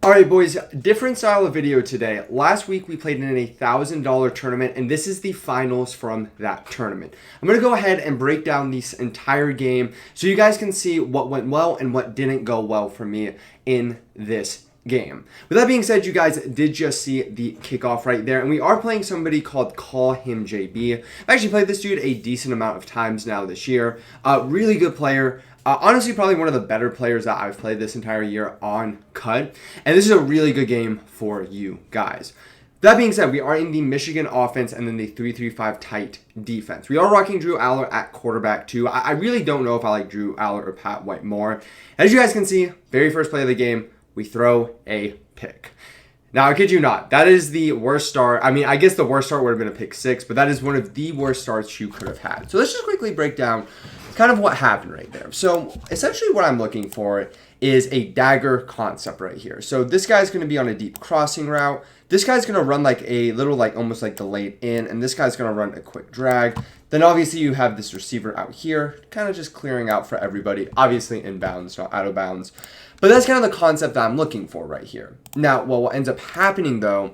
Alright boys, different style of video today. Last week we played in a $1,000 tournament and this is the finals from that tournament. I'm going to go ahead and break down this entire game so you guys can see what went well and what didn't go well for me in this game. With that being said, you guys did just see the kickoff right there, and we are playing somebody called Call Him JB. I've actually played this dude a decent amount of times now this year. Really good player. Honestly, probably one of the better players that I've played this entire year on cut. And this is a really good game for you guys. That being said, we are in the Michigan offense and then the 3-3-5 tight defense. We are rocking Drew Aller at quarterback too. I really don't know if I like Drew Aller or Pat White more. As you guys can see, very first play of the game, we throw a pick. Now, I kid you not, that is the worst start. I mean, I guess the worst start would have been a pick six, but that is one of the worst starts you could have had. So let's just quickly break down kind of what happened right there. So essentially what I'm looking for is a dagger concept right here. So this guy's going to be on a deep crossing route. This guy's going to run like a little, like almost like delayed in, and this guy's going to run a quick drag. Then obviously you have this receiver out here, kind of just clearing out for everybody, obviously inbounds, not out of bounds. But that's kind of the concept that I'm looking for right here. Now, well, what ends up happening though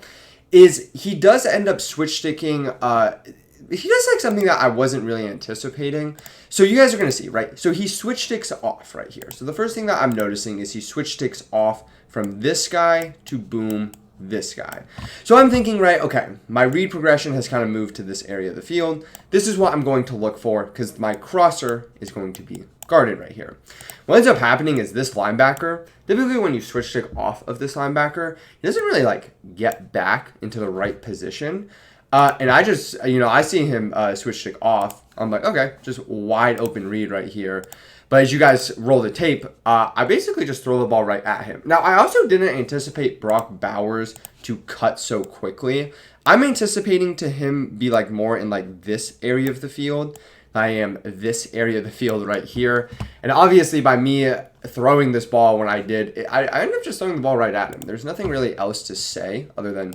is he does end up switch sticking. He does like something that I wasn't really anticipating. So you guys are going to see, right? So he switch sticks off right here. So the first thing that I'm noticing is he switch sticks off from this guy to boom this guy. So I'm thinking, right, okay, my read progression has kind of moved to this area of the field. This is what I'm going to look for because my crosser is going to be guarded right here. What ends up happening is this linebacker, typically when you switch stick off of this linebacker, he doesn't really like get back into the right position. And I just, I see him switch stick off. I'm like, okay, just wide open read right here. But as you guys roll the tape, I basically just throw the ball right at him. Now, I also didn't anticipate Brock Bowers to cut so quickly. I'm anticipating to him be like more in like this area of the field. I am this area of the field right here. And obviously by me throwing this ball when I did, I ended up just throwing the ball right at him. There's nothing really else to say other than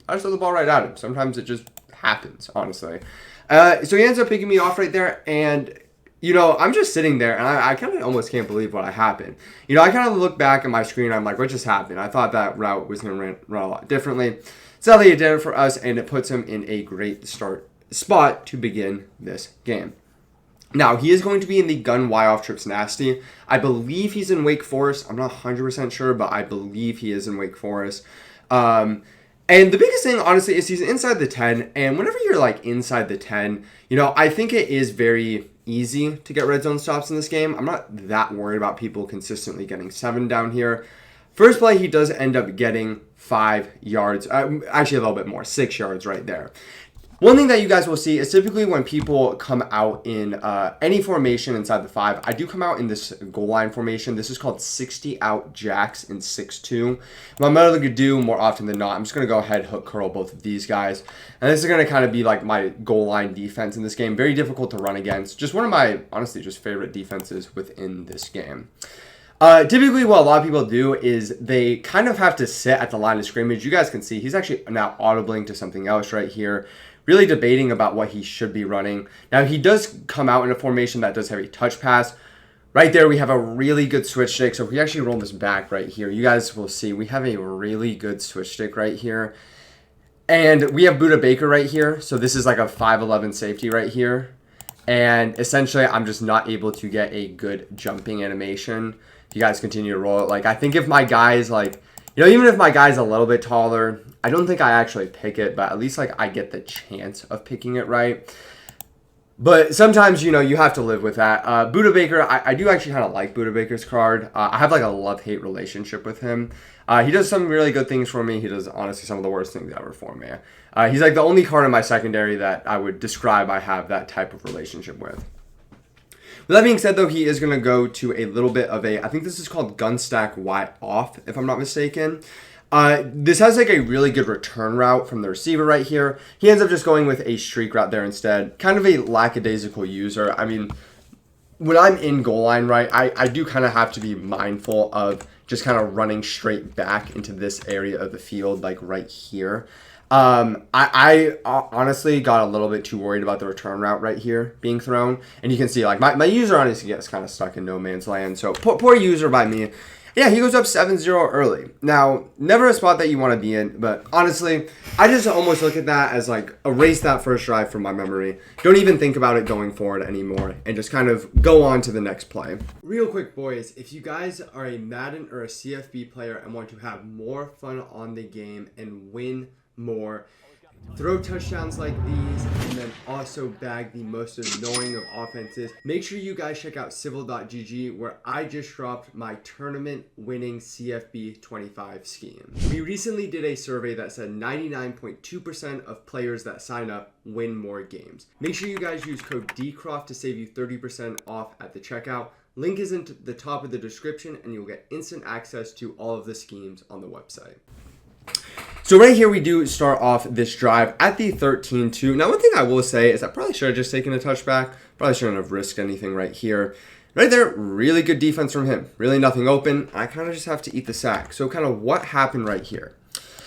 I just throw the ball right at him. Sometimes it just happens, honestly. So he ends up picking me off right there, and, I'm just sitting there, and I kind of almost can't believe what happened. I kind of look back at my screen, I'm like, what just happened? I thought that route was going to run a lot differently. Sadly, it did it for us, and it puts him in a great spot to begin this game. Now, he is going to be in the gun Y-off trips nasty. I believe he's in Wake Forest. I'm not 100% sure, but I believe he is in Wake Forest. And the biggest thing, honestly, is he's inside the 10. And whenever you're, like, inside the 10, I think it is very easy to get red zone stops in this game. I'm not that worried about people consistently getting 7 down here. First play, he does end up getting 5 yards. Actually, a little bit more, 6 yards right there. One thing that you guys will see is typically when people come out in any formation inside the 5, I do come out in this goal line formation. This is called 60 out jacks in 6-2. What I'm going to do more often than not, I'm just going to go ahead hook curl both of these guys. And this is going to kind of be like my goal line defense in this game. Very difficult to run against. Just one of my, honestly, just favorite defenses within this game. Typically what a lot of people do is they kind of have to sit at the line of scrimmage. You guys can see he's actually now audibling to something else right here. Really debating about what he should be running. Now, he does come out in a formation that does have a touch pass. Right there, we have a really good switch stick. So if we actually roll this back right here, you guys will see we have a really good switch stick right here. And we have Budda Baker right here. So this is like a 5'11 safety right here. And essentially, I'm just not able to get a good jumping animation. If you guys continue to roll it, like I think if my guy's like, even if my guy's a little bit taller, I don't think I actually pick it, but at least like I get the chance of picking it right. But sometimes, you have to live with that. Budda Baker, I do actually kind of like Budda Baker's card. I have like a love-hate relationship with him. He does some really good things for me. He does, honestly, some of the worst things ever for me. He's like the only card in my secondary that I would describe I have that type of relationship with. With that being said, though, he is going to go to a little bit of I think this is called gun stack Y off, if I'm not mistaken. This has like a really good return route from the receiver right here. He ends up just going with a streak route there instead. Kind of a lackadaisical user. I mean, when I'm in goal line, right, I do kind of have to be mindful of just kind of running straight back into this area of the field, like right here. I honestly got a little bit too worried about the return route right here being thrown. And you can see like my user honestly gets kind of stuck in no man's land. So poor user by me. Yeah, he goes up 7-0 early. Now, never a spot that you want to be in, but honestly, I just almost look at that as like erase that first drive from my memory. Don't even think about it going forward anymore and just kind of go on to the next play. Real quick, boys, if you guys are a Madden or a CFB player and want to have more fun on the game and win more, throw touchdowns like these, and then also bag the most annoying of offenses, make sure you guys check out civil.gg, where I just dropped my tournament winning CFB25 scheme. We recently did a survey that said 99.2% of players that sign up win more games. Make sure you guys use code DCROFT to save you 30% off at the checkout. Link is in the top of the description, and you'll get instant access to all of the schemes on the website. So right here, we do start off this drive at the 13-2. Now, one thing I will say is I probably should have just taken a touchback. Probably shouldn't have risked anything right here. Right there, really good defense from him. Really nothing open. I kind of just have to eat the sack. So kind of what happened right here.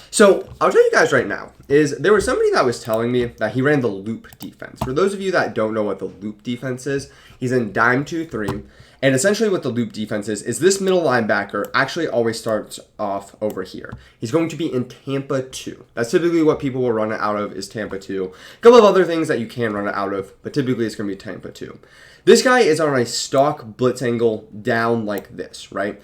So I'll tell you guys right now is there was somebody that was telling me that he ran the loop defense. For those of you that don't know what the loop defense is, he's in dime 2-3. And essentially what the loop defense is this middle linebacker actually always starts off over here. He's going to be in Tampa 2. That's typically what people will run it out of, is Tampa 2. A couple of other things that you can run it out of, but typically it's going to be Tampa 2. This guy is on a stock blitz angle down like this, right?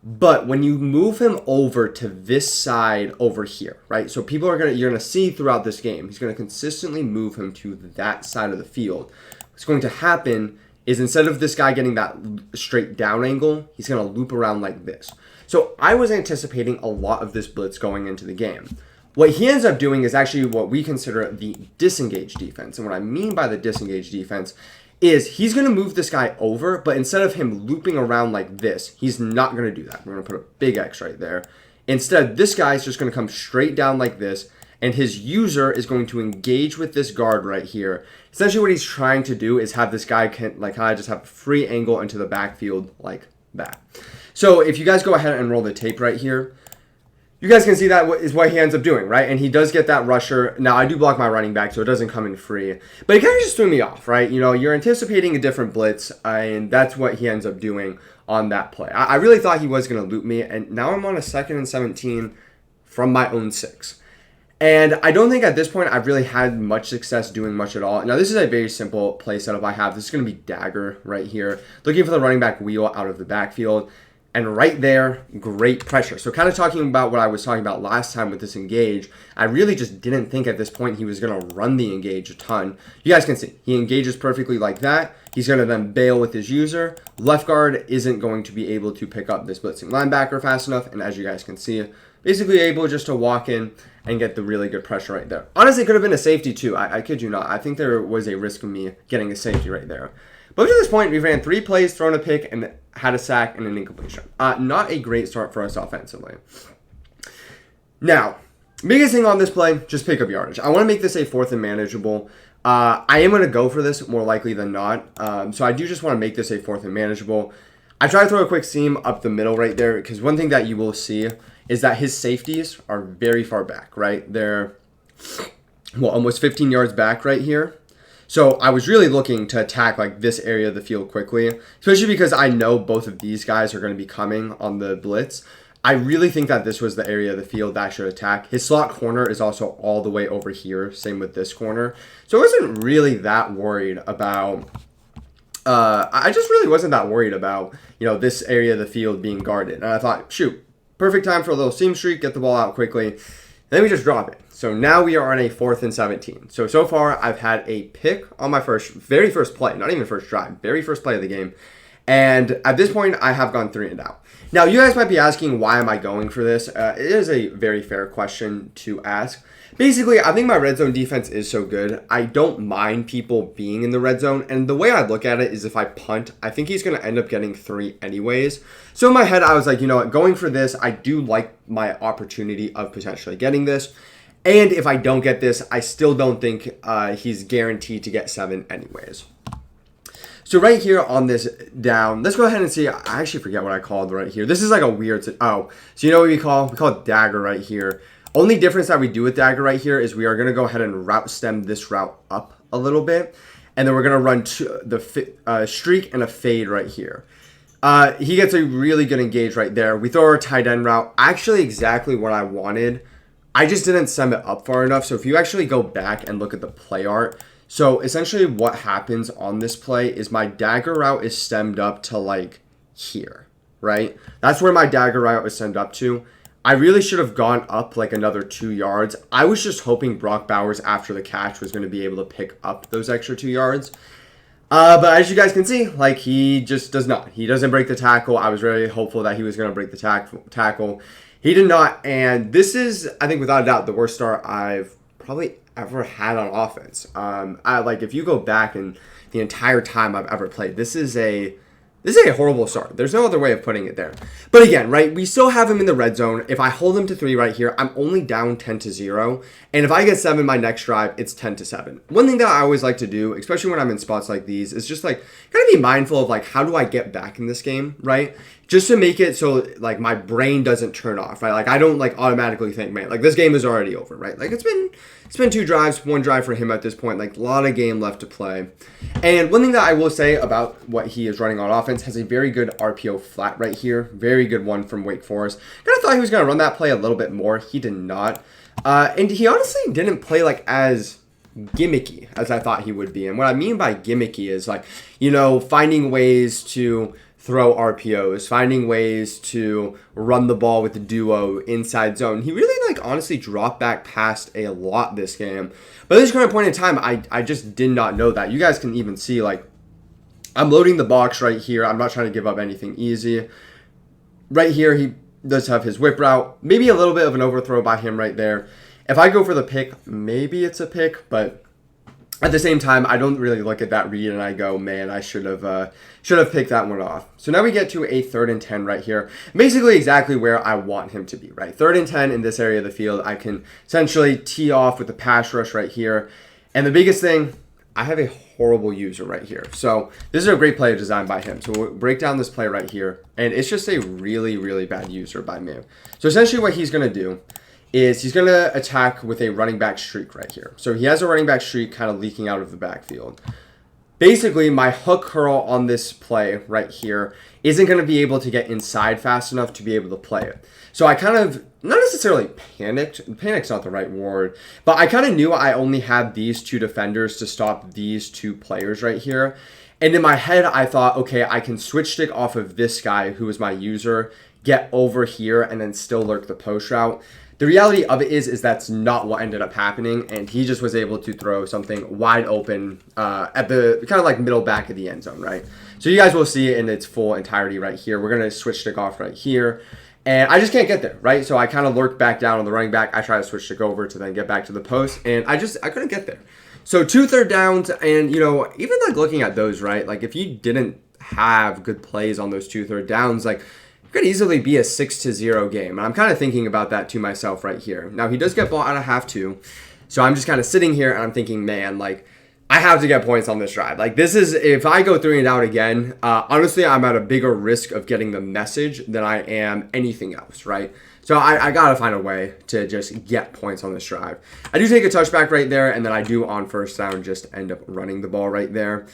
But when you move him over to this side over here, right? So you're going to see throughout this game, he's going to consistently move him to that side of the field. What's going to happen is instead of this guy getting that straight down angle, he's going to loop around like this. So I was anticipating a lot of this blitz going into the game. What he ends up doing is actually what we consider the disengage defense. And what I mean by the disengage defense is he's going to move this guy over, but instead of him looping around like this, he's not going to do that. We're going to put a big X right there. Instead, this guy is just going to come straight down like this, and his user is going to engage with this guard right here. Essentially what he's trying to do is have this guy just have a free angle into the backfield like that. So if you guys go ahead and roll the tape right here, you guys can see that is what he ends up doing, right? And he does get that rusher. Now, I do block my running back, so it doesn't come in free. But he kind of just threw me off, right? You know, you're anticipating a different blitz, and that's what he ends up doing on that play. I really thought he was going to loop me, and now I'm on a 2nd and 17 from my own 6. And I don't think at this point I've really had much success doing much at all. Now, this is a very simple play setup I have. This is going to be dagger right here. Looking for the running back wheel out of the backfield. And right there, great pressure. So kind of talking about what I was talking about last time with this engage, I really just didn't think at this point he was going to run the engage a ton. You guys can see, he engages perfectly like that. He's going to then bail with his user. Left guard isn't going to be able to pick up this blitzing linebacker fast enough. And as you guys can see, basically able just to walk in and get the really good pressure right there. Honestly, it could have been a safety too. I kid you not. I think there was a risk of me getting a safety right there. But up to this point, we ran 3 plays, thrown a pick, and had a sack and an incompletion. Not a great start for us offensively. Now, biggest thing on this play, just pick up yardage. I want to make this a 4th and manageable. I am going to go for this more likely than not. So I do just want to make this a 4th and manageable. I try to throw a quick seam up the middle right there, because one thing that you will see is that his safeties are very far back, right? They're, almost 15 yards back right here. So I was really looking to attack like this area of the field quickly, especially because I know both of these guys are going to be coming on the blitz. I really think that this was the area of the field that I should attack. His slot corner is also all the way over here. Same with this corner. So I wasn't really that worried about, I just really wasn't that worried about, this area of the field being guarded. And I thought, shoot, perfect time for a little seam streak, get the ball out quickly. Then we just drop it. So now we are on a 4th and 17. So far I've had a pick on my very first play, not even first drive, very first play of the game. And at this point I have gone 3 and out. Now you guys might be asking, why am I going for this? It is a very fair question to ask. Basically, I think my red zone defense is so good. I don't mind people being in the red zone. And the way I look at it is if I punt, I think he's going to end up getting 3 anyways. So in my head, I was like, you know what, going for this, I do like my opportunity of potentially getting this. And if I don't get this, I still don't think he's guaranteed to get 7 anyways. So right here on this down, let's go ahead and see. I actually forget what I called right here. This is like a weird, so you know what we call it dagger right here. Only difference that we do with dagger right here is we are going to go ahead and route stem this route up a little bit. And then we're going to run the streak and a fade right here. He gets a really good engage right there. We throw our tight end route. Actually, exactly what I wanted. I just didn't send it up far enough. So if you actually go back and look at the play art, so essentially what happens on this play is my dagger route is stemmed up to like here, right? That's where my dagger route is stemmed up to. I really should have gone up like another 2 yards. I was just hoping Brock Bowers after the catch was going to be able to pick up those extra 2 yards. But as you guys can see, like he just does not. He doesn't break the tackle. I was very hopeful that he was going to break the tackle. He did not. And this is, I think without a doubt, the worst start I've probably ever had on offense. Like if you go back and the entire time I've ever played, this is a horrible start. There's no other way of putting it there. But again, right, we still have him in the red zone. If I hold him to 3 right here, I'm only down 10-0. And if I get 7 my next drive, it's 10-7. One thing that I always like to do, especially when I'm in spots like these, is just like kind of be mindful of like how do I get back in this game, right? Just to make it so like my brain doesn't turn off, right? Like I don't like automatically think, man, like this game is already over, right? Like it's been 2 drives, 1 drive for him at this point, like a lot of game left to play. And one thing that I will say about what he is running on offense, has a very good RPO flat right here. Very good one from Wake Forest. Kind of thought he was going to run that play a little bit more. He did not. And he honestly didn't play like as gimmicky as I thought he would be. And what I mean by gimmicky is like, you know, finding ways to throw RPOs, finding ways to run the ball with the duo inside zone. He really like honestly dropped back past a lot this game. But at this current point in time, I just did not know that. You guys can even see like I'm loading the box right here. I'm not trying to give up anything easy. Right here, he does have his whip route. Maybe a little bit of an overthrow by him right there. If I go for the pick, maybe it's a pick, but at the same time, I don't really look at that read and I go, man, I should have picked that one off. So now we get to a 3rd and 10 right here. Basically exactly where I want him to be, right? 3rd and 10 in this area of the field. I can essentially tee off with the pass rush right here. And the biggest thing, I have a horrible user right here. So this is a great play designed by him. So we'll break down this play right here. And it's just a really, really bad user by me. So essentially what he's going to do is he's going to attack with a running back streak right here. So he has a running back streak kind of leaking out of the backfield. Basically, my hook curl on this play right here isn't going to be able to get inside fast enough to be able to play it. So I kind of, not necessarily panicked. Panic's not the right word. But I kind of knew I only had these 2 defenders to stop these 2 players right here. And in my head, I thought, okay, I can switch stick off of this guy who is my user, get over here, and then still lurk the post route. The reality of it is that's not what ended up happening, and he just was able to throw something wide open at the kind of like middle back of the end zone, right? So you guys will see it in its full entirety right here. We're going to switch stick off right here, and I just can't get there, right? So I kind of lurk back down on the running back. I try to switch stick over to then get back to the post, and I couldn't get there. So 2 third downs, and, you know, even like looking at those, right? Like if you didn't have good plays on those 2 third downs, like could easily be a 6-0 game. And I'm kind of thinking about that to myself right here. Now, he does get ball out of half too. So I'm just kind of sitting here and I'm thinking, man, like, I have to get points on this drive. Like, this is, if I go 3 and out again, honestly, I'm at a bigger risk of getting the message than I am anything else, right? So I got to find a way to just get points on this drive. I do take a touchback right there, and then I do on 1st down just end up running the ball right there.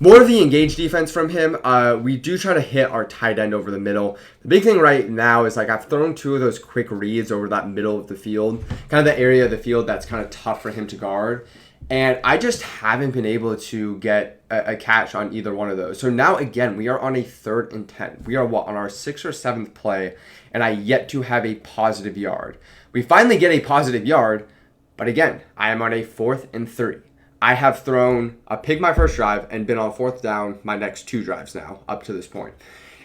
More of the engaged defense from him. We do try to hit our tight end over the middle. The big thing right now is like I've thrown 2 of those quick reads over that middle of the field, kind of the area of the field that's kind of tough for him to guard. And I just haven't been able to get a catch on either one of those. So now, again, we are on a 3rd and 10. We are on our 6th or 7th play, and I yet to have a positive yard. We finally get a positive yard, but again, I am on a 4th and 3. I have thrown a pick my first drive and been on 4th down my next 2 drives now up to this point.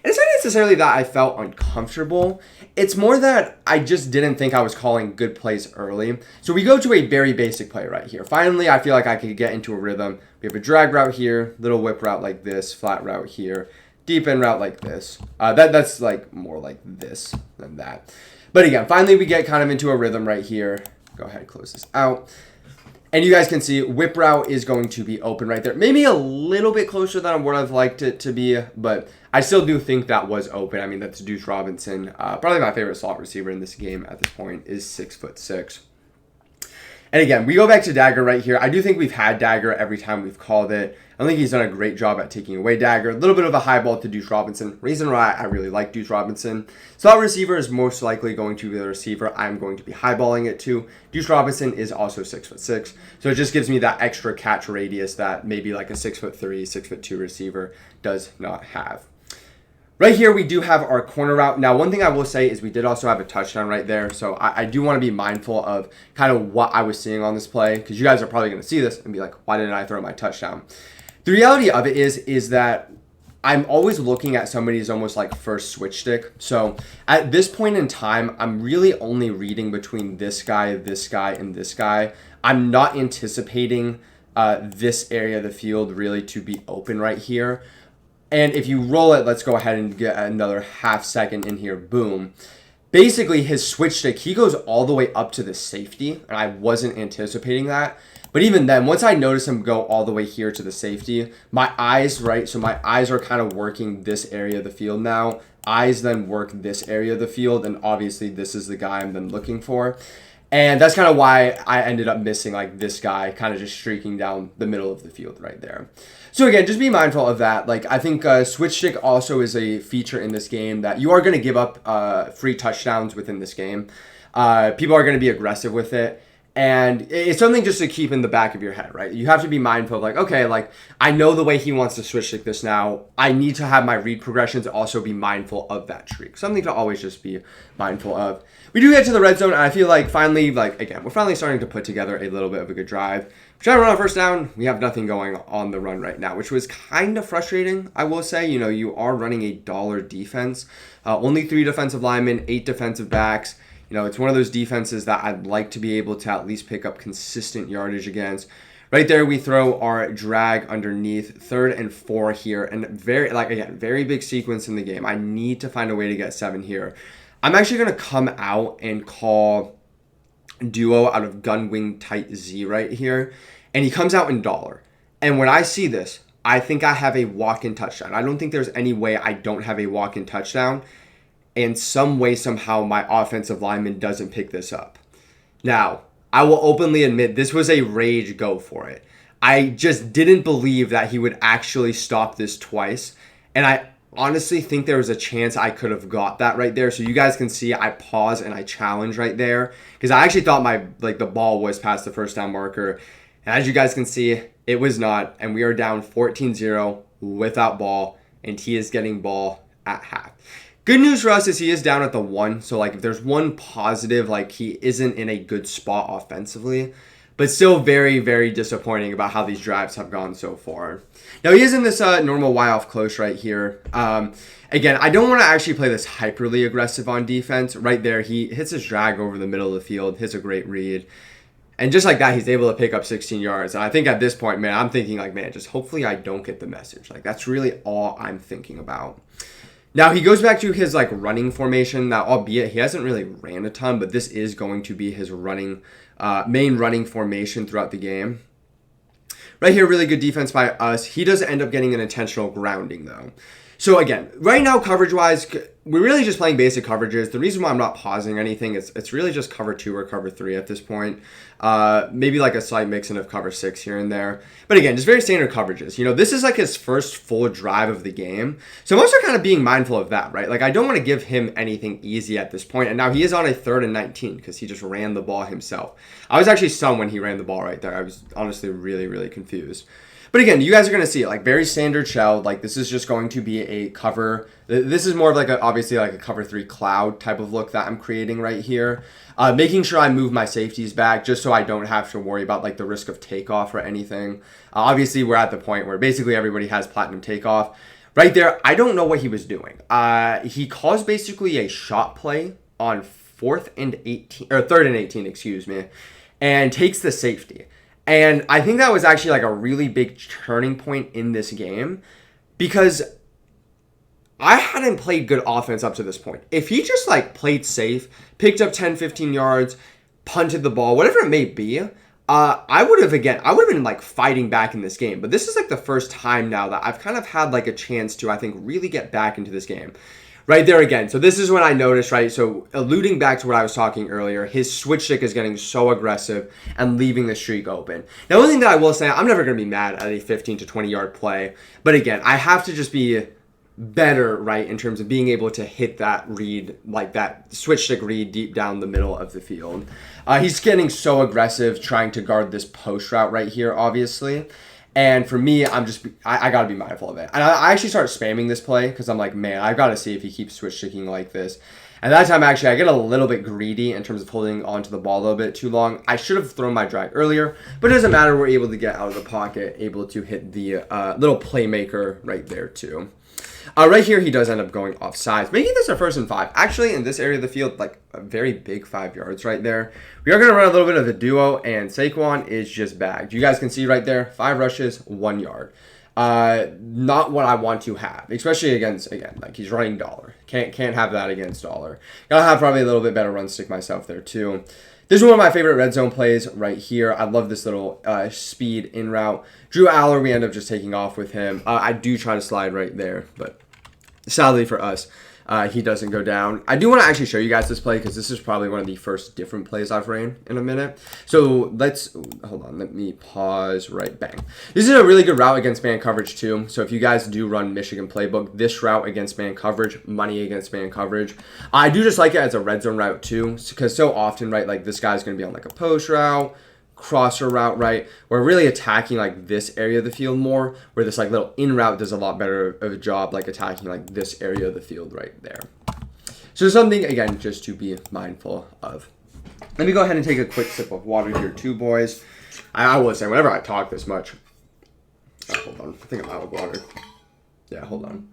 And it's not necessarily that I felt uncomfortable. It's more that I just didn't think I was calling good plays early. So we go to a very basic play right here. Finally, I feel like I could get into a rhythm. We have a drag route here, little whip route like this, flat route here, deep end route like this. That's like more like this than that. But again, finally we get kind of into a rhythm right here. Go ahead, close this out. And you guys can see whip route is going to be open right there. Maybe a little bit closer than I would have liked it to be, but I still do think that was open. I mean, that's Deuce Robinson. Probably my favorite slot receiver in this game at this point is 6'6". And again, we go back to Dagger right here. I do think we've had Dagger every time we've called it. I think he's done a great job at taking away Dagger. A little bit of a high ball to Deuce Robinson. Reason why I really like Deuce Robinson. Slot receiver is most likely going to be the receiver I'm going to be highballing it to. Deuce Robinson is also 6'6", so it just gives me that extra catch radius that maybe like a 6'3", 6'2" receiver does not have. Right here, we do have our corner route. Now, one thing I will say is we did also have a touchdown right there. So I do want to be mindful of kind of what I was seeing on this play, because you guys are probably going to see this and be like, why didn't I throw my touchdown? The reality of it is that I'm always looking at somebody's almost like first switch stick. So at this point in time, I'm really only reading between this guy, and this guy. I'm not anticipating this area of the field really to be open right here. And if you roll it, let's go ahead and get another half second in here. Boom. Basically, his switch stick, he goes all the way up to the safety, and I wasn't anticipating that. But even then, once I notice him go all the way here to the safety, my eyes, right? So my eyes are kind of working this area of the field now. Eyes then work this area of the field, and obviously this is the guy I'm then looking for. And that's kind of why I ended up missing like this guy kind of just streaking down the middle of the field right there. So again, just be mindful of that. Like I think switch stick also is a feature in this game that you are going to give up free touchdowns within this game. People are going to be aggressive with it. And it's something just to keep in the back of your head, right? You have to be mindful of like, okay, like I know the way he wants to switch stick this now. I need to have my read progressions also be mindful of that streak. Something to always just be mindful of. We do get to the red zone, and I feel like finally, like again, we're finally starting to put together a little bit of a good drive. We try to run on first down. We have nothing going on the run right now, which was kind of frustrating, I will say. You know, you are running a dollar defense. Only 3 defensive linemen, 8 defensive backs. You know, it's one of those defenses that I'd like to be able to at least pick up consistent yardage against. Right there, we throw our drag underneath, 3rd and 4 here. And very big sequence in the game. I need to find a way to get 7 here. I'm actually going to come out and call duo out of gun wing tight Z right here. And he comes out in dollar. And when I see this, I think I have a walk-in touchdown. I don't think there's any way I don't have a walk-in touchdown. And some way, somehow, my offensive lineman doesn't pick this up. Now, I will openly admit this was a rage go for it. I just didn't believe that he would actually stop this twice. And I honestly think there was a chance I could have got that right there. So you guys can see I pause and I challenge right there. Because I actually thought the ball was past the first down marker. And as you guys can see, it was not. And we are down 14-0 without ball. And he is getting ball at half. Good news for us is he is down at the 1. So, like, if there's one positive, like, he isn't in a good spot offensively. But still very, very disappointing about how these drives have gone so far. Now, he is in this normal Y-off close right here. Again, I don't want to actually play this hyperly aggressive on defense. Right there, he hits his drag over the middle of the field, hits a great read. And just like that, he's able to pick up 16 yards. And I think at this point, man, I'm thinking, like, man, just hopefully I don't get the message. Like, that's really all I'm thinking about. Now, he goes back to his, like, running formation. Now, albeit he hasn't really ran a ton, but this is going to be his main running formation throughout the game. Right here, really good defense by us. He does end up getting an intentional grounding, though. So, again, right now, coverage-wise, we're really just playing basic coverages. The reason why I'm not pausing anything is it's really just cover 2 or cover 3 at this point. Maybe like a slight mix-in of cover 6 here and there. But again, just very standard coverages. You know, this is like his first full drive of the game. So I'm also kind of being mindful of that, right? Like, I don't want to give him anything easy at this point. And now he is on a 3rd and 19 because he just ran the ball himself. I was actually stunned when he ran the ball right there. I was honestly really, really confused. But again, you guys are going to see it, like very standard shell. Like this is just going to be a cover. This is more of like obviously like a cover 3 cloud type of look that I'm creating right here. Making sure I move my safeties back just so I don't have to worry about like the risk of takeoff or anything. Obviously, we're at the point where basically everybody has platinum takeoff. Right there, I don't know what he was doing. He calls basically a shot play on 3rd and 18, excuse me, and takes the safety. And I think that was actually like a really big turning point in this game because I hadn't played good offense up to this point. If he just like played safe, picked up 10, 15 yards, punted the ball, whatever it may be, I would have been like fighting back in this game. But this is like the first time now that I've kind of had like a chance to, I think, really get back into this game. Right there again. So this is when I noticed, right? So alluding back to what I was talking earlier, his switch stick is getting so aggressive and leaving the streak open. Now, one thing that I will say, I'm never going to be mad at a 15 to 20 yard play. But again, I have to just be better, right, in terms of being able to hit that read, like that switch stick read deep down the middle of the field. He's getting so aggressive trying to guard this post route right here, obviously. And for me, I got to be mindful of it. And I actually start spamming this play because I'm like, man, I've got to see if he keeps switch sticking like this. And that time, actually, I get a little bit greedy in terms of holding onto the ball a little bit too long. I should have thrown my drag earlier, but it doesn't matter. We're able to get out of the pocket, able to hit the little playmaker right there, too. Right here, he does end up going offsides, making this a 1st and 5. Actually, in this area of the field, like a very big 5 yards right there. We are going to run a little bit of a duo, and Saquon is just bagged. You guys can see right there, 5 rushes, 1 yard. Not what I want to have, especially against, again, like he's running dollar. Can't have that against dollar. Gotta have probably a little bit better run stick myself there, too. This is one of my favorite red zone plays right here. I love this little speed in route. Drew Aller, we end up just taking off with him. I do try to slide right there, but sadly for us, he doesn't go down. I do want to actually show you guys this play because this is probably one of the first different plays I've ran in a minute. So hold on, let me pause, right, bang. This is a really good route against man coverage too. So if you guys do run Michigan playbook, this route against man coverage, money against man coverage. I do just like it as a red zone route too because so often, right, like this guy's going to be on like a post route, crosser route, right? We're really attacking like this area of the field more, where this like little in route does a lot better of a job like attacking like this area of the field right there. So something, again, just to be mindful of. Let me go ahead and take a quick sip of water here too, boys. I will say, whenever I talk this much, hold on, I think I'm out of water. Yeah, hold on.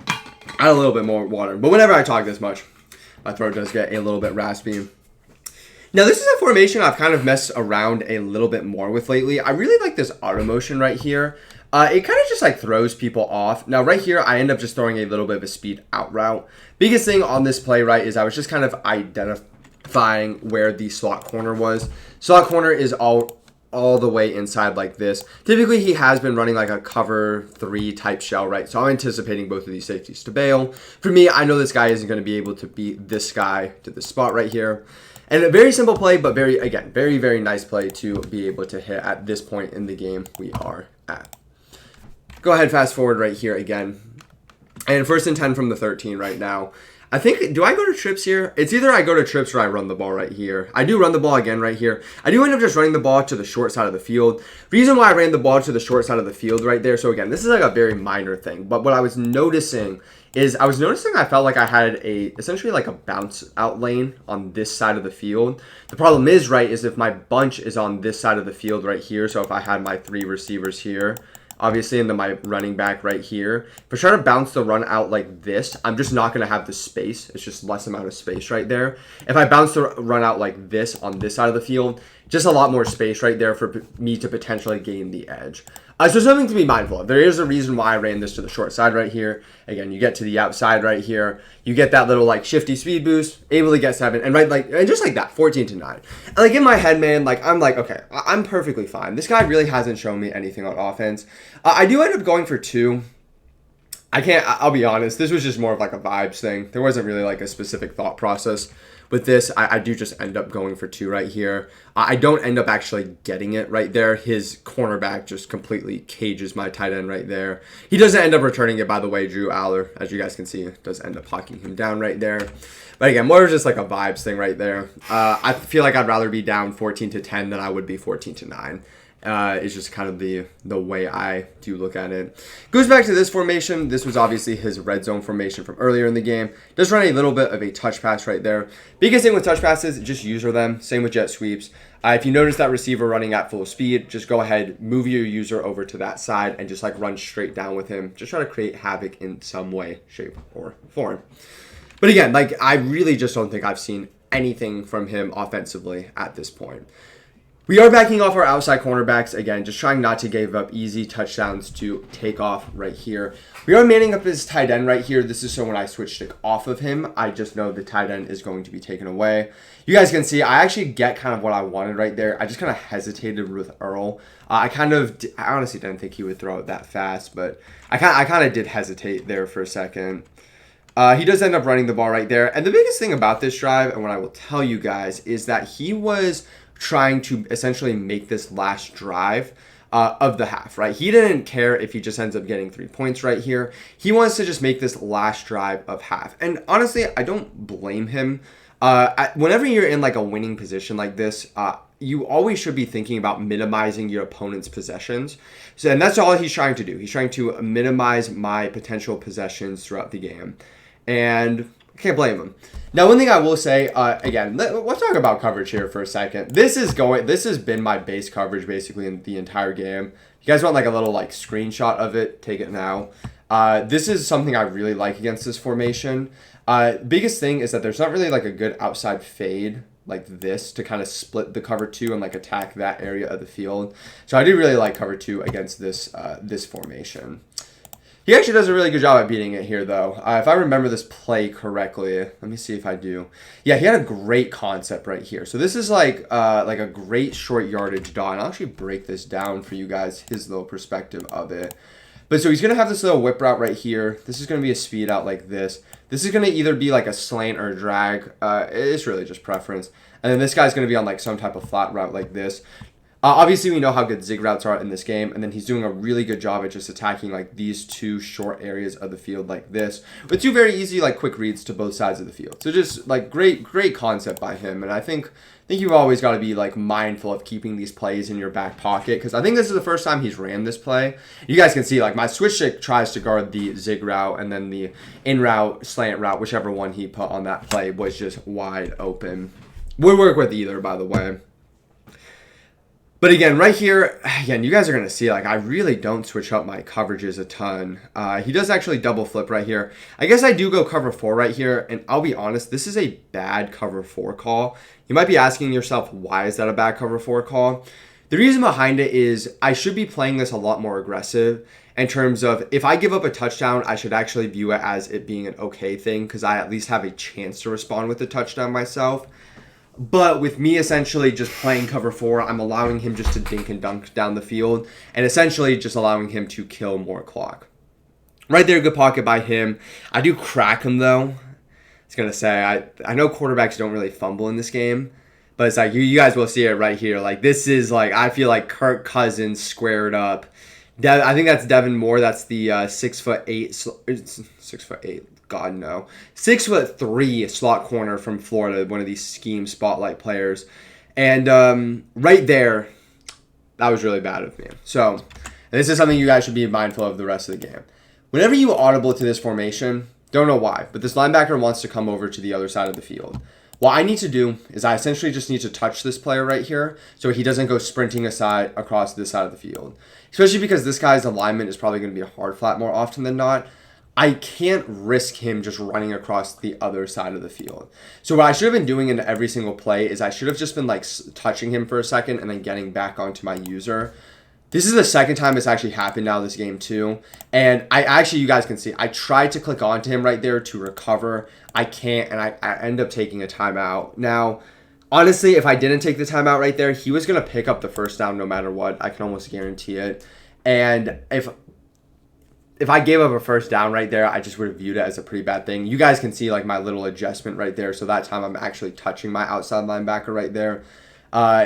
Add a little bit more water, but whenever I talk this much, my throat does get a little bit raspy. Now, this is a formation I've kind of messed around a little bit more with lately. I really like this auto motion right here. It kind of just like throws people off. Now, right here, I end up just throwing a little bit of a speed out route. Biggest thing on this play, right, is I was just kind of identifying where the slot corner was. Slot corner is all the way inside like this. Typically, he has been running like a cover 3 type shell, right? So I'm anticipating both of these safeties to bail. For me, I know this guy isn't going to be able to beat this guy to this spot right here. And a very simple play, but very, very nice play to be able to hit at this point in the game we are at. Go ahead, fast forward right here again. And 1st and 10 from the 13 right now. I think, do I go to trips here? It's either I go to trips or I run the ball right here. I do run the ball again right here. I do end up just running the ball to the short side of the field. Reason why I ran the ball to the short side of the field right there. So again, this is like a very minor thing. But what I was noticing is I felt like I had essentially like a bounce out lane on this side of the field. The problem is, right, is if my bunch is on this side of the field right here. So if I had my 3 receivers here, obviously, and then my running back right here. If I try to bounce the run out like this, I'm just not going to have the space. It's just less amount of space right there. If I bounce the run out like this on this side of the field, just a lot more space right there for me to potentially gain the edge. So something to be mindful of. There is a reason why I ran this to the short side right here. Again, you get to the outside right here. You get that little like shifty speed boost, able to get 7, and right and just like that, 14 to 9. And like in my head, man, like I'm like, okay, I'm perfectly fine. This guy really hasn't shown me anything on offense. I do end up going for 2. I'll be honest, this was just more of like a vibes thing. There wasn't really like a specific thought process with this. I do just end up going for 2 right here. I don't end up actually getting it right there. His cornerback just completely cages my tight end right there. He doesn't end up returning it, by the way. Drew Aller, as you guys can see, does end up hawking him down right there. But again, more just like a vibes thing right there. I feel like I'd rather be down 14 to 10 than I would be 14 to 9. It's just kind of the way I do look at it. Goes back to this formation. This was obviously his red zone formation from earlier in the game. Just run a little bit of a touch pass right there. Biggest thing with touch passes, just user them. Same with jet sweeps. If you notice that receiver running at full speed, just go ahead, move your user over to that side and just like run straight down with him. Just try to create havoc in some way, shape, or form. But again, like I really just don't think I've seen anything from him offensively at this point. We are backing off our outside cornerbacks again, just trying not to give up easy touchdowns to take off right here. We are manning up his tight end right here. This is so when I switch stick off of him, I just know the tight end is going to be taken away. You guys can see I actually get kind of what I wanted right there. I just kind of hesitated with Earl. I honestly didn't think he would throw it that fast, but I kind of did hesitate there for a second. He does end up running the ball right there. And the biggest thing about this drive, and what I will tell you guys, is that he was trying to essentially make this last drive of the half, right? He didn't care if he just ends up getting 3 points right here. He wants to just make this last drive of half. And honestly, I don't blame him. Whenever you're in like a winning position like this, you always should be thinking about minimizing your opponent's possessions. So, and that's all he's trying to do. He's trying to minimize my potential possessions throughout the game. And I can't blame him. Now, one thing I will say, again, let's talk about coverage here for a second. This has been my base coverage basically in the entire game. You guys want like a little like screenshot of it? Take it now. This is something I really like against this formation. Biggest thing is that there's not really like a good outside fade like this to kind of split the cover two and like attack that area of the field. So I do really like cover two against this formation. He actually does a really good job at beating it here, though. If I remember this play correctly, let me see if I do. Yeah, he had a great concept right here. So this is like a great short yardage dot. And I'll actually break this down for you guys, his little perspective of it. But so he's going to have this little whip route right here. This is going to be a speed out like this. This is going to either be like a slant or a drag. It's really just preference. And then this guy's going to be on like some type of flat route like this. Obviously, we know how good zig routes are in this game, and then he's doing a really good job at just attacking like these two short areas of the field like this, with two very easy like quick reads to both sides of the field. So just like great concept by him, and I think you've always got to be like mindful of keeping these plays in your back pocket, because I think this is the first time he's ran this play. You guys can see like my switch stick tries to guard the zig route, and then the in route, slant route, whichever one he put on that play was just wide open. Would work with either, by the way. But again, right here, again, you guys are going to see, like, I really don't switch up my coverages a ton. He does actually double flip right here. I guess I do go cover 4 right here, and I'll be honest, this is a bad cover 4 call. You might be asking yourself, why is that a bad cover 4 call? The reason behind it is I should be playing this a lot more aggressive in terms of if I give up a touchdown, I should actually view it as it being an okay thing because I at least have a chance to respond with the touchdown myself. But with me essentially just playing cover 4, I'm allowing him just to dink and dunk down the field and essentially just allowing him to kill more clock. Right there, good pocket by him. I do crack him though. I was going to say, I know quarterbacks don't really fumble in this game, but it's like you guys will see it right here. Like this is like, I feel like Kirk Cousins squared up. I think that's Devin Moore. That's the 6'8", 6'8". God, no. 6'3" slot corner from Florida, one of these scheme spotlight players. And right there, that was really bad of me. So this is something you guys should be mindful of the rest of the game. Whenever you audible to this formation, don't know why, but this linebacker wants to come over to the other side of the field. What I need to do is I essentially just need to touch this player right here so he doesn't go sprinting aside across this side of the field. Especially because this guy's alignment is probably going to be a hard flat more often than not. I can't risk him just running across the other side of the field. So what I should have been doing in every single play is I should have just been like touching him for a second and then getting back onto my user. This is the second time it's actually happened now this game too. And you guys can see, I tried to click onto him right there to recover. I can't, and I end up taking a timeout. Now, honestly, if I didn't take the timeout right there, he was going to pick up the first down no matter what. I can almost guarantee it. And if I gave up a first down right there, I just would have viewed it as a pretty bad thing. You guys can see like my little adjustment right there. So that time I'm actually touching my outside linebacker right there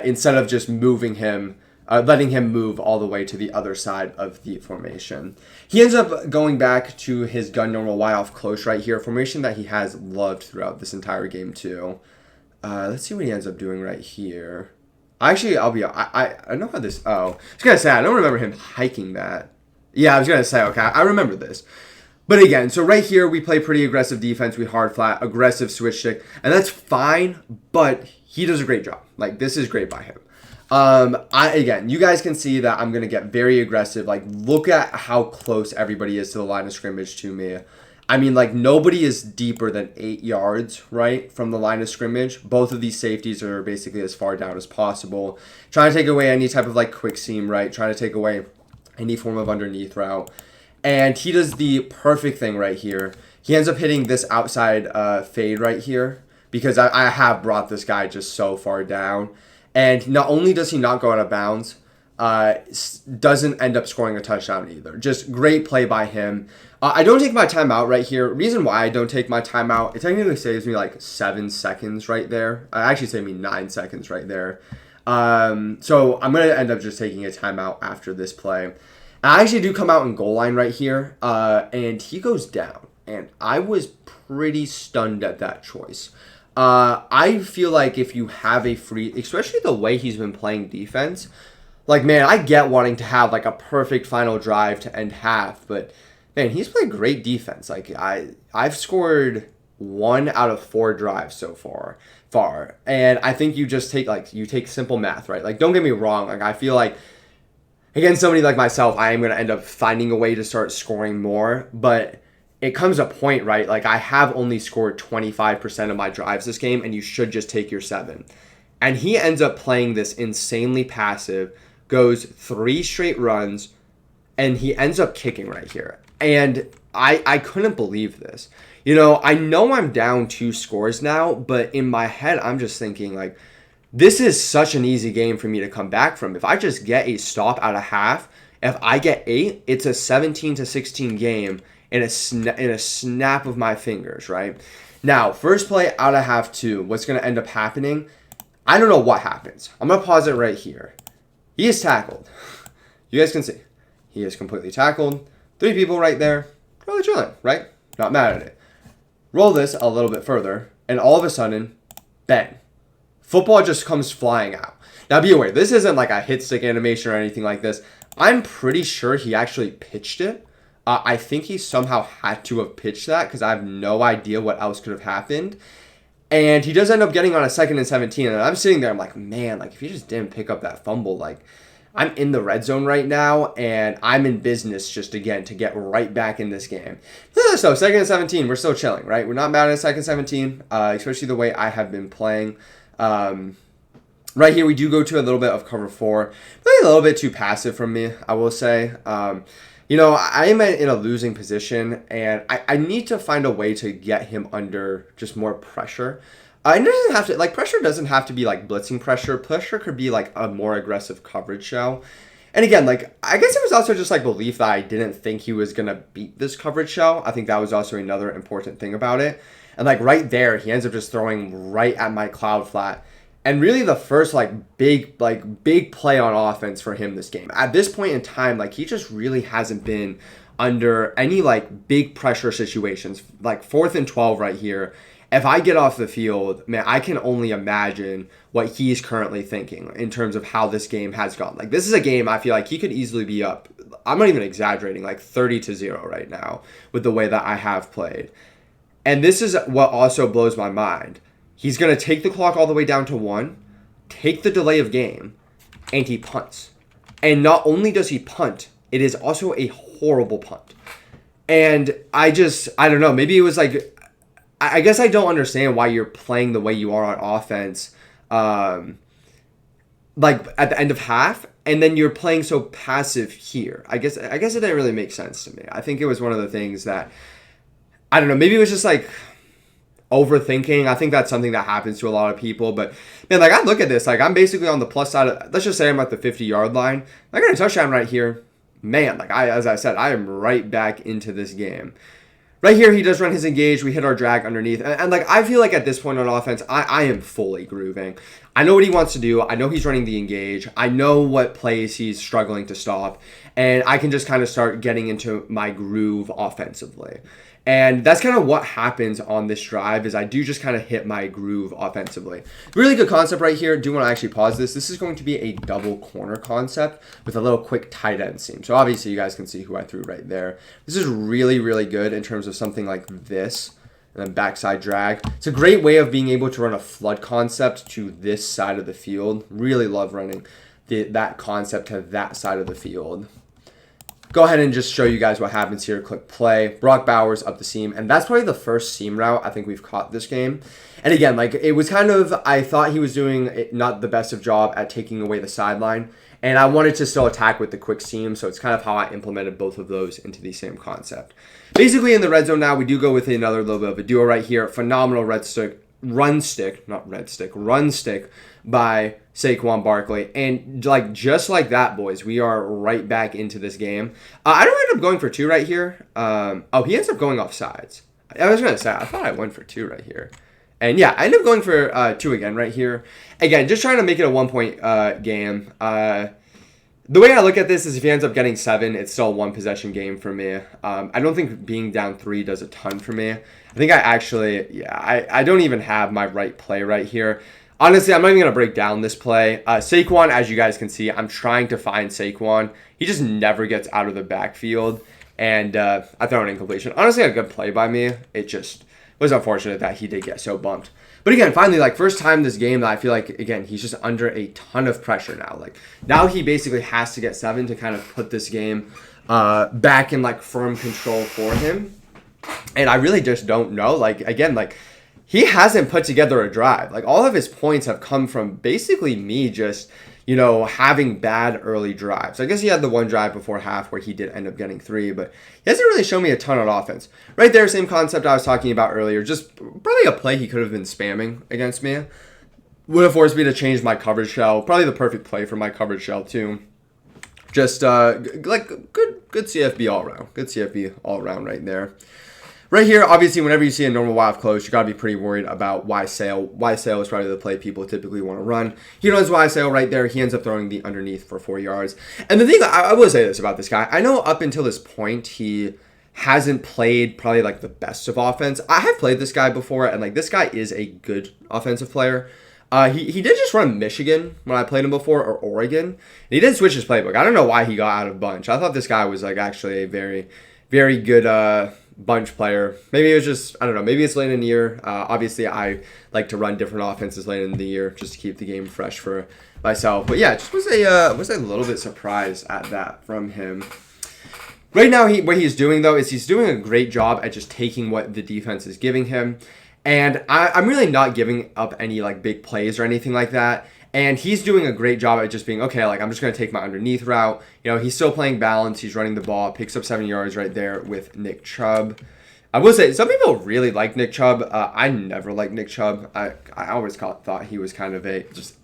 instead of just moving him, letting him move all the way to the other side of the formation. He ends up going back to his gun normal Y off close right here, formation that he has loved throughout this entire game too. Let's see what he ends up doing right here. Actually, I know how this, I was going to say, I don't remember him hiking that. Yeah, I was going to say, okay, I remember this. But again, so right here, we play pretty aggressive defense. We hard flat, aggressive switch stick. And that's fine, but he does a great job. Like, this is great by him. Again, you guys can see that I'm going to get very aggressive. Like, look at how close everybody is to the line of scrimmage to me. I mean, like, nobody is deeper than 8 yards, right, from the line of scrimmage. Both of these safeties are basically as far down as possible. Trying to take away any type of, like, quick seam, right? Trying to take away any form of underneath route. And he does the perfect thing right here. He ends up hitting this outside fade right here because I have brought this guy just so far down. And not only does he not go out of bounds, doesn't end up scoring a touchdown either. Just great play by him. I don't take my timeout right here. Reason why I don't take my timeout, it technically saves me like 7 seconds right there. It actually saved me 9 seconds right there. So I'm going to end up just taking a timeout after this play. And I actually do come out in goal line right here, and he goes down. And I was pretty stunned at that choice. I feel like if you have a free, especially the way he's been playing defense, like, man, I get wanting to have like a perfect final drive to end half, but man, he's played great defense. Like, I've scored 1 out of 4 drives so far, and I think you just take simple math, right? Like, don't get me wrong. Like, I feel like against somebody like myself, I am going to end up finding a way to start scoring more, but it comes a point, right? Like, I have only scored 25% of my drives this game, and you should just take your 7. And he ends up playing this insanely passive, goes 3 straight runs, and he ends up kicking right here. And I couldn't believe this. You know I'm down 2 scores now, but in my head, I'm just thinking, like, this is such an easy game for me to come back from. If I just get a stop out of half, if I get 8, it's a 17-16 game in a snap of my fingers, right? Now, first play out of half 2, what's going to end up happening? I don't know what happens. I'm going to pause it right here. He is tackled. You guys can see. He is completely tackled. 3 people right there. Really chilling, right? Not mad at it. Roll this a little bit further, and all of a sudden, bang. Football just comes flying out. Now, be aware, this isn't like a hit stick animation or anything like this. I'm pretty sure he actually pitched it. I think he somehow had to have pitched that because I have no idea what else could have happened. And he does end up getting on a 2nd and 17. And I'm sitting there, I'm like, man, like, if he just didn't pick up that fumble, like, I'm in the red zone right now, and I'm in business just, again, to get right back in this game. So, 2nd and 17, we're still chilling, right? We're not mad at 2nd and 17, especially the way I have been playing. Right here, we do go to a little bit of cover 4. Maybe a little bit too passive from me, I will say. I am in a losing position, and I need to find a way to get him under just more pressure. It doesn't have to, like, pressure doesn't have to be, like, blitzing pressure. Pressure could be, like, a more aggressive coverage show. And again, like, I guess it was also just, like, belief that I didn't think he was going to beat this coverage show. I think that was also another important thing about it. And, like, right there, he ends up just throwing right at my cloud flat. And really the first, big play on offense for him this game. At this point in time, like, he just really hasn't been under any, like, big pressure situations. Like, 4th and 12 right here. If I get off the field, man, I can only imagine what he's currently thinking in terms of how this game has gone. Like, this is a game I feel like he could easily be up. I'm not even exaggerating, like 30-0 right now with the way that I have played. And this is what also blows my mind. He's going to take the clock all the way down to 1, take the delay of game, and he punts. And not only does he punt, it is also a horrible punt. And I don't know, maybe it was like, I guess I don't understand why you're playing the way you are on offense, like at the end of half, and then you're playing so passive here. I guess it didn't really make sense to me. I think it was one of the things that, I don't know, maybe it was just like overthinking. I think that's something that happens to a lot of people. But man, like, I look at this, like, I'm basically on the plus side of, let's just say I'm at the 50-yard line. I got a touchdown right here. Man, like, as I said, I am right back into this game. Right here, he does run his engage. We hit our drag underneath. And like, I feel like at this point on offense, I am fully grooving. I know what he wants to do. I know he's running the engage. I know what plays he's struggling to stop. And I can just kind of start getting into my groove offensively. And that's kind of what happens on this drive is I do just kind of hit my groove offensively. Really good concept right here. Do want to actually pause this. This is going to be a double corner concept with a little quick tight end seam. So obviously you guys can see who I threw right there. This is really, really good in terms of something like this and then backside drag. It's a great way of being able to run a flood concept to this side of the field. Really love running that concept to that side of the field. go ahead and just show you guys what happens here. Click play. Brock Bowers up the seam. And that's probably the first seam route I think we've caught this game. And again, like it was kind of, I thought he was doing not the best of job at taking away the sideline. And I wanted to still attack with the quick seam. So it's kind of how I implemented both of those into the same concept. Basically in the red zone now, we do go with another little bit of a duo right here. Phenomenal run stick by Saquon Barkley. And like just like that, boys, we are right back into this game. I don't end up going for 2 right here. Oh, he ends up going off sides. I was going to say, I thought I went for 2 right here. And yeah, I ended up going for 2 again right here. Again, just trying to make it a 1-point game. The way I look at this is if he ends up getting 7, it's still a 1-possession game for me. I don't think being down 3 does a ton for me. I think I actually, I don't even have my right play right here. Honestly, I'm not even going to break down this play. Saquon, as you guys can see, I'm trying to find Saquon. He just never gets out of the backfield. And I throw an incompletion. Honestly, a good play by me. It just was unfortunate that he did get so bumped. But again, finally, like first time this game that I feel like, again, he's just under a ton of pressure now. Like now he basically has to get 7 to kind of put this game back in like firm control for him. And I really just don't know. Like, again, like he hasn't put together a drive. Like all of his points have come from basically me just, you know, having bad early drives. I guess he had the one drive before half where he did end up getting 3, but he hasn't really shown me a ton on offense. Right there, same concept I was talking about earlier. Just probably a play he could have been spamming against me. Would have forced me to change my coverage shell. Probably the perfect play for my coverage shell too. Just like good CFB all around. Good CFB all around right there. Right here, obviously, whenever you see a normal wide close, you got to be pretty worried about Y sail. Y sail is probably the play people typically want to run. He runs Y sail right there. He ends up throwing the underneath for 4 yards. And the thing, I will say this about this guy. I know up until this point, he hasn't played probably like the best of offense. I have played this guy before, and like this guy is a good offensive player. He did just run Michigan when I played him before, or Oregon. And he did switch his playbook. I don't know why he got out of bunch. I thought this guy was like actually a very, very good bunch player. Maybe it was just, I don't know, maybe it's late in the year. Obviously, I like to run different offenses late in the year just to keep the game fresh for myself. But yeah, just was a little bit surprised at that from him. Right now, what he's doing, though, is he's doing a great job at just taking what the defense is giving him. And I'm really not giving up any like big plays or anything like that. And he's doing a great job at just being, okay, like I'm just going to take my underneath route. You know, he's still playing balance. He's running the ball, picks up 7 yards right there with Nick Chubb. I will say, some people really like Nick Chubb. I never liked Nick Chubb. I always thought he was kind of a just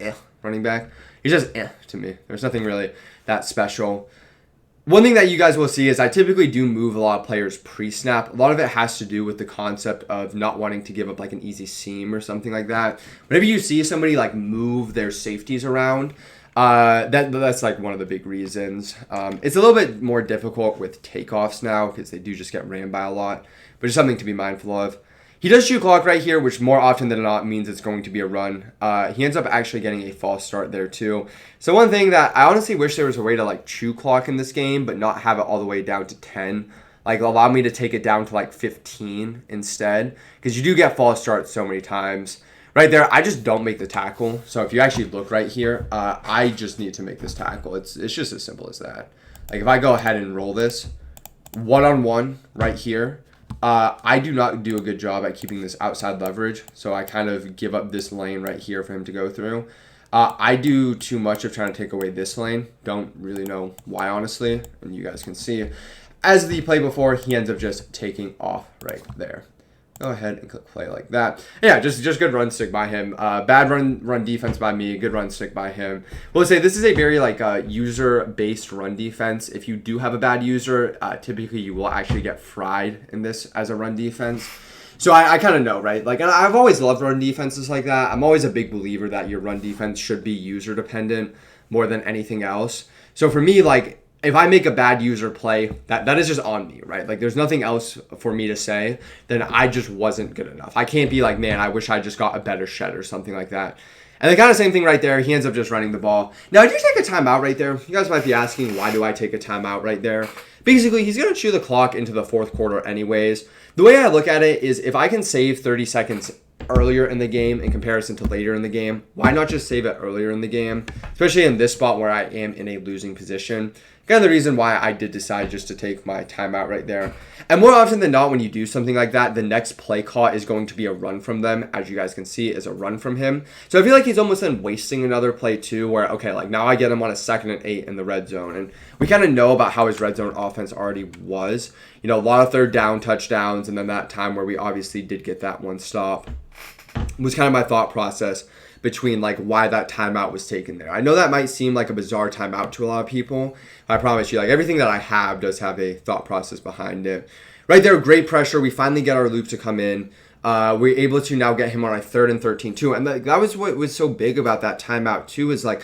running back. He's just to me. There's nothing really that special. One thing that you guys will see is I typically do move a lot of players pre-snap. A lot of it has to do with the concept of not wanting to give up like an easy seam or something like that. Whenever you see somebody like move their safeties around, that's like one of the big reasons. It's a little bit more difficult with takeoffs now because they do just get ran by a lot, but it's something to be mindful of. He does shoot clock right here, which more often than not means it's going to be a run. He ends up actually getting a false start there too. So one thing that I honestly wish there was a way to like chew clock in this game, but not have it all the way down to 10. Like allow me to take it down to like 15 instead, because you do get false starts so many times. Right there, I just don't make the tackle. So if you actually look right here, I just need to make this tackle. It's just as simple as that. Like if I go ahead and roll this one-on-one right here, I do not do a good job at keeping this outside leverage, so I kind of give up this lane right here for him to go through. I do too much of trying to take away this lane. Don't really know why, honestly, and you guys can see. As the play before, he ends up just taking off right there. Go ahead and click play like that. Yeah, just good run stick by him. Bad run defense by me. Good run stick by him. We'll say this is a very like user-based run defense. If you do have a bad user, typically you will actually get fried in this as a run defense. So I kind of know, right? Like, and I've always loved run defenses like that. I'm always a big believer that your run defense should be user dependent more than anything else. So for me, like, if I make a bad user play, that is just on me, right? Like there's nothing else for me to say, then I just wasn't good enough. I can't be like, man, I wish I just got a better shed or something like that. And the kind of same thing right there, he ends up just running the ball. Now, I do take a timeout right there. You guys might be asking, why do I take a timeout right there? Basically, he's going to chew the clock into the fourth quarter anyways. The way I look at it is if I can save 30 seconds earlier in the game in comparison to later in the game, why not just save it earlier in the game, especially in this spot where I am in a losing position? kind of the reason why I did decide just to take my timeout right there. And more often than not, when you do something like that, the next play call is going to be a run from them. As you guys can see, is a run from him. So I feel like he's almost then wasting another play too, where, okay, like now I get him on a 2nd and 8 in the red zone. And we kind of know about how his red zone offense already was. You know, a lot of 3rd down touchdowns, and then that time where we obviously did get that one stop was kind of my thought process between like why that timeout was taken there. I know that might seem like a bizarre timeout to a lot of people. I promise you, like everything that I have does have a thought process behind it. Right there, great pressure. We finally get our loop to come in. We're able to now get him on a 3rd and 13 too. And that was what was so big about that timeout too, is like,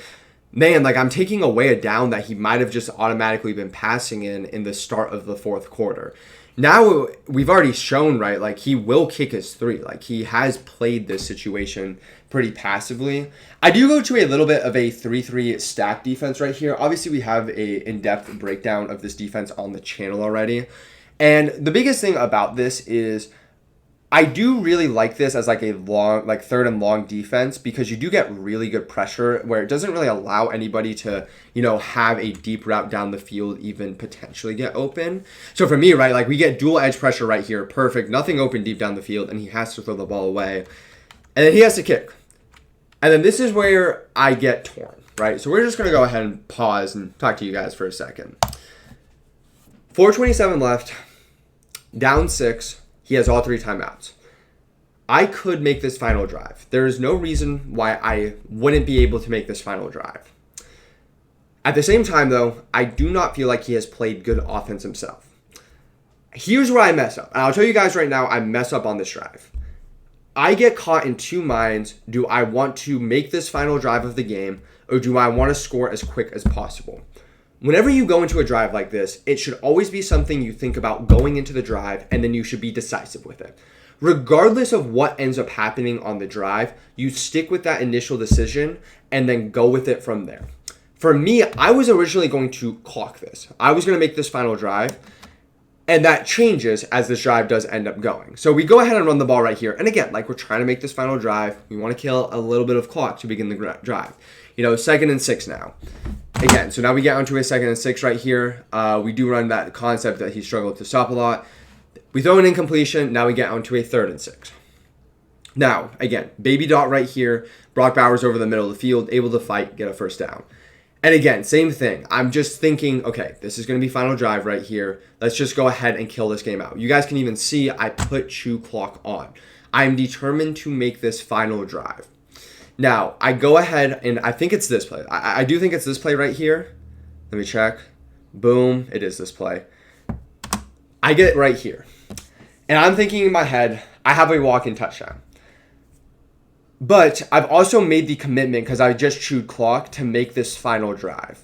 man, like I'm taking away a down that he might have just automatically been passing in the start of the 4th quarter. Now we've already shown, right, like he will kick his 3. Like he has played this situation pretty passively. I do go to a little bit of a 3-3 stack defense right here. Obviously, we have a in-depth breakdown of this defense on the channel already. And the biggest thing about this is I do really like this as like a long, like 3rd and long defense, because you do get really good pressure where it doesn't really allow anybody to, you know, have a deep route down the field, even potentially get open. So for me, right, like we get dual edge pressure right here. Perfect. Nothing open deep down the field, and he has to throw the ball away. And then he has to kick. And then this is where I get torn, right? So we're just going to go ahead and pause and talk to you guys for a second. 4:27 left, down 6. He has all 3 timeouts. I could make this final drive. There is no reason why I wouldn't be able to make this final drive. At the same time, though, I do not feel like he has played good offense himself. Here's where I mess up. And I'll tell you guys right now, I mess up on this drive. I get caught in 2 minds. Do I want to make this final drive of the game, or do I want to score as quick as possible? Whenever you go into a drive like this, it should always be something you think about going into the drive, and then you should be decisive with it. Regardless of what ends up happening on the drive, you stick with that initial decision and then go with it from there. For me, I was originally going to clock this. I was going to make this final drive, and that changes as this drive does end up going. So we go ahead and run the ball right here. And again, like we're trying to make this final drive. We want to kill a little bit of clock to begin the drive. You know, 2nd and 6 now. Again, so now we get onto a 2nd and 6 right here. We do run that concept that he struggled to stop a lot. We throw an incompletion. Now we get onto a 3rd and 6. Now, again, baby dot right here. Brock Bowers over the middle of the field, able to fight, get a 1st down. And again, same thing. I'm just thinking, okay, this is going to be final drive right here. Let's just go ahead and kill this game out. You guys can even see I put chew clock on. I'm determined to make this final drive. Now, I go ahead, and I think it's this play. I do think it's this play right here. Let me check. Boom. It is this play. I get it right here. And I'm thinking in my head, I have a walk-in touchdown. But I've also made the commitment, because I just chewed clock, to make this final drive.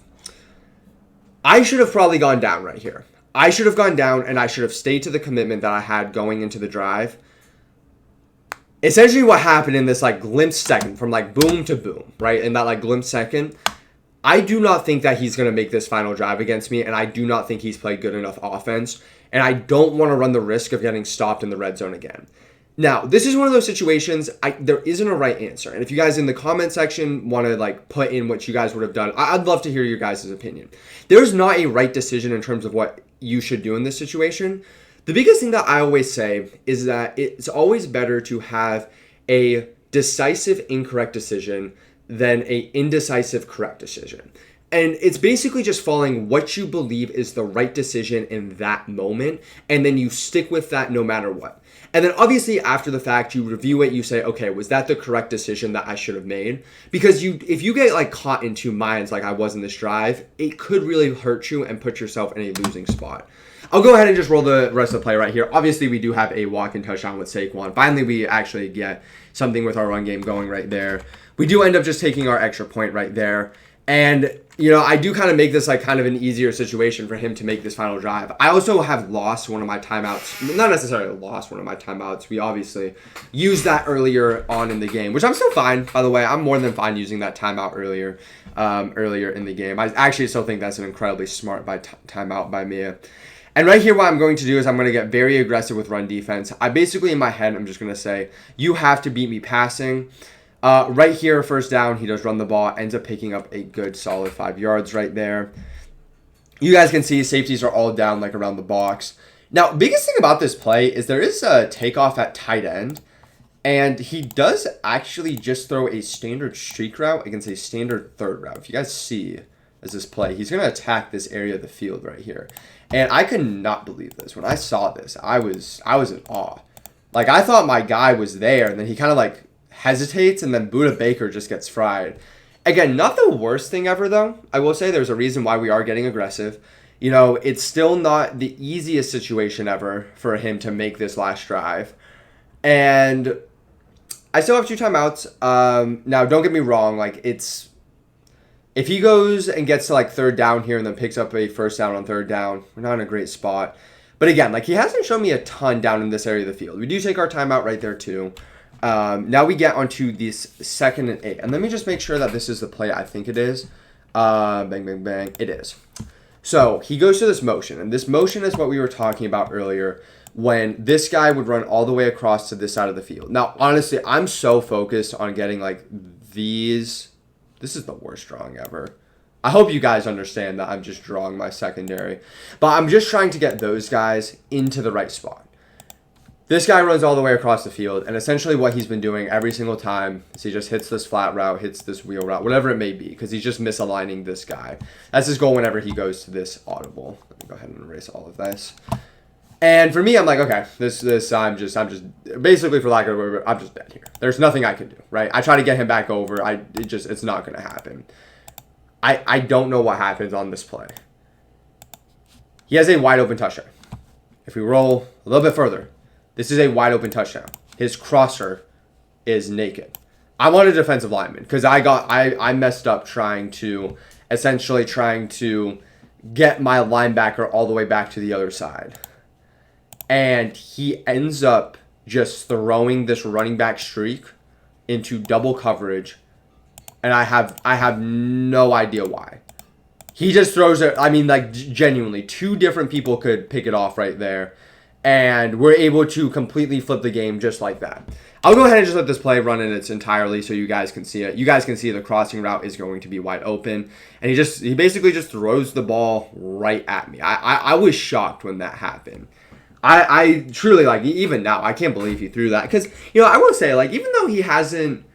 I should have probably gone down right here. I should have gone down, and I should have stayed to the commitment that I had going into the drive. Essentially what happened in this like glimpse second, from like boom to boom, right? In that like glimpse second, I do not think that he's going to make this final drive against me, and I do not think he's played good enough offense, and I don't want to run the risk of getting stopped in the red zone again. Now, this is one of those situations, there isn't a right answer, and if you guys in the comment section want to like put in what you guys would have done, I'd love to hear your guys' opinion. There's not a right decision in terms of what you should do in this situation. The biggest thing that I always say is that it's always better to have a decisive incorrect decision than a indecisive correct decision. And it's basically just following what you believe is the right decision in that moment, and then you stick with that no matter what. And then obviously after the fact, you review it, you say, okay, was that the correct decision that I should have made? Because if you get like caught in 2 minds like I was in this drive, it could really hurt you and put yourself in a losing spot. I'll go ahead and just roll the rest of the play right here. Obviously, we do have a walk-in touchdown with Saquon. Finally, we actually get something with our run game going right there. We do end up just taking our extra point right there. And, you know, I do kind of make this like kind of an easier situation for him to make this final drive. I also have lost one of my timeouts. Not necessarily lost one of my timeouts. We obviously used that earlier on in the game, which I'm still fine, by the way. I'm more than fine using that timeout earlier in the game. I actually still think that's an incredibly smart timeout by me. And right here, what I'm going to do is I'm going to get very aggressive with run defense. I basically, in my head, I'm just going to say, you have to beat me passing. Right here, 1st down, he does run the ball, ends up picking up a good solid 5 yards right there. You guys can see safeties are all down like around the box. Now, biggest thing about this play is there is a takeoff at tight end. And he does actually just throw a standard streak route against a standard third route. If you guys see as this play, he's going to attack this area of the field right here. And I could not believe this. When I saw this, I was in awe. Like, I thought my guy was there, and then he kind of like hesitates, and then Buda Baker just gets fried. Again, not the worst thing ever, though. I will say there's a reason why we are getting aggressive. You know, it's still not the easiest situation ever for him to make this last drive. And I still have 2 timeouts. Now, don't get me wrong. Like, it's... If he goes and gets to, like, third down here and then picks up a first down on third down, we're not in a great spot. But again, like, he hasn't shown me a ton down in this area of the field. We do take our timeout right there, too. Now we get onto this 2nd and 8. And let me just make sure that this is the play I think it is. Bang, bang, bang. It is. So, he goes to this motion. And this motion is what we were talking about earlier, when this guy would run all the way across to this side of the field. Now, honestly, I'm so focused on getting, like, these. This is the worst drawing ever. I hope you guys understand that I'm just drawing my secondary. But I'm just trying to get those guys into the right spot. This guy runs all the way across the field, and essentially what he's been doing every single time is he just hits this flat route, hits this wheel route, whatever it may be, because he's just misaligning this guy. That's his goal whenever he goes to this audible. Let me go ahead and erase all of this. And for me, I'm like, okay, I'm just basically, for lack of a word, I'm just dead here. There's nothing I can do, right? I try to get him back over. It's not going to happen. I don't know what happens on this play. He has a wide open touchdown. If we roll a little bit further, this is a wide open touchdown. His crosser is naked. I want a defensive lineman because I messed up trying to get my linebacker all the way back to the other side. And he ends up just throwing this running back streak into double coverage. And I have no idea why. He just throws it. I mean, like, genuinely, 2 different people could pick it off right there. And we're able to completely flip the game just like that. I'll go ahead and just let this play run in its entirely so you guys can see it. You guys can see the crossing route is going to be wide open. And he basically just throws the ball right at me. I was shocked when that happened. I truly, like, even now, I can't believe he threw that. Because, you know, I will say, like, even though he hasn't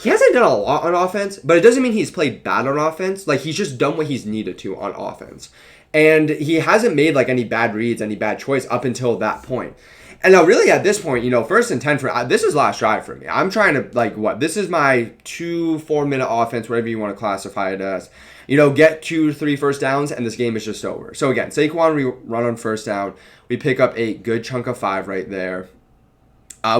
done a lot on offense, but it doesn't mean he's played bad on offense. Like, he's just done what he's needed to on offense. And he hasn't made, like, any bad reads, any bad choice up until that point. And now, really, at this point, you know, 1st and 10 this is last drive for me. I'm trying to, like, this is my 4-minute offense, whatever you want to classify it as. You know, get 2-3 first downs, and this game is just over. So, again, Saquon, we run on first down. We pick up a good chunk of 5 right there.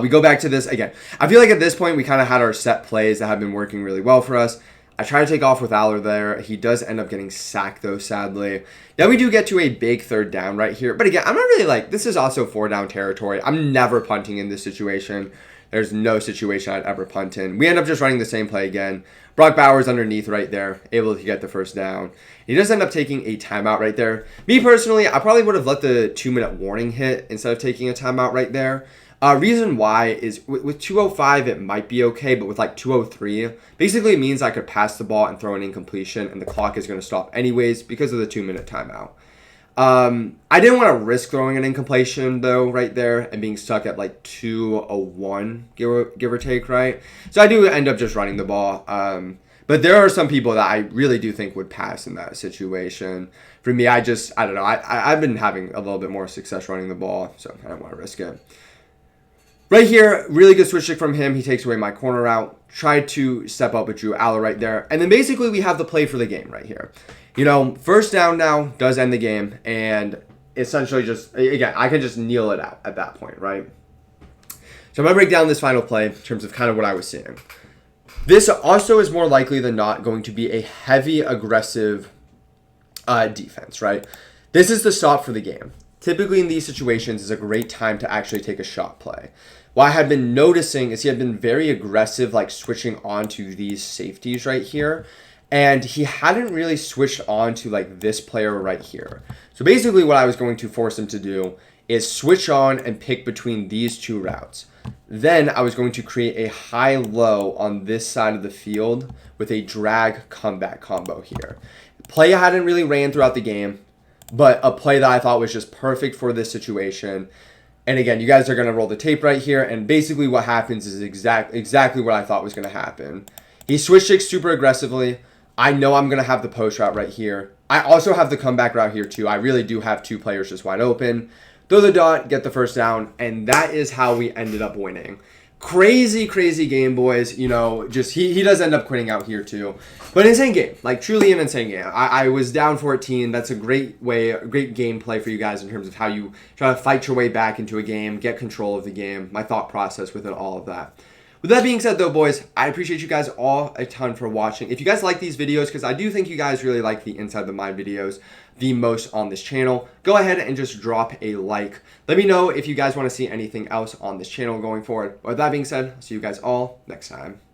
We go back to this again. I feel like at this point, we kind of had our set plays that have been working really well for us. I try to take off with Aller there. He does end up getting sacked, though, sadly. Now we do get to a big 3rd down right here. But again, I'm not really like, this is also 4-down territory. I'm never punting in this situation. There's no situation I'd ever punt in. We end up just running the same play again. Brock Bowers underneath right there, able to get the first down. He does end up taking a timeout right there. Me personally, I probably would have let the 2-minute warning hit instead of taking a timeout right there. Reason why is with 2:05 it might be okay, but with like 2:03, basically it means I could pass the ball and throw an incompletion, and the clock is going to stop anyways because of the 2-minute timeout. I didn't want to risk throwing an incompletion though right there and being stuck at like 2:01 give or take, right? So I do end up just running the ball. But there are some people that I really do think would pass in that situation. For me, I don't know. I've been having a little bit more success running the ball, so I don't want to risk it. Right here, really good switch stick from him. He takes away my corner route. Tried to step up with Drew Aller right there. And then basically we have the play for the game right here. You know, first down now does end the game. And essentially just, again, I can just kneel it out at that point, right? So I'm going to break down this final play in terms of kind of what I was seeing. This also is more likely than not going to be a heavy, aggressive defense, right? This is the stop for the game. Typically in these situations is a great time to actually take a shot play. What I had been noticing is he had been very aggressive, like switching on to these safeties right here. And he hadn't really switched on to like this player right here. So basically what I was going to force him to do is switch on and pick between these 2 routes. Then I was going to create a high-low on this side of the field with a drag comeback combo here. Play hadn't really ran throughout the game, but a play that I thought was just perfect for this situation. And again, you guys are going to roll the tape right here, and basically what happens is exactly what I thought was going to happen. He switch sticks super aggressively. I know I'm going to have the post route right here. I also have the comeback route here too. I really do have two players just wide open. Throw the dot, get the first down, and that is how we ended up winning. Crazy, crazy game, boys. You know, just he does end up quitting out here too. But insane game. Like, truly an insane game. I was down 14. That's a great gameplay for you guys in terms of how you try to fight your way back into a game, get control of the game, my thought process within all of that. With that being said, though, boys, I appreciate you guys all a ton for watching. If you guys like these videos, because I do think you guys really like the Inside the Mind videos the most on this channel, go ahead and just drop a like. Let me know if you guys want to see anything else on this channel going forward. With that being said, I'll see you guys all next time.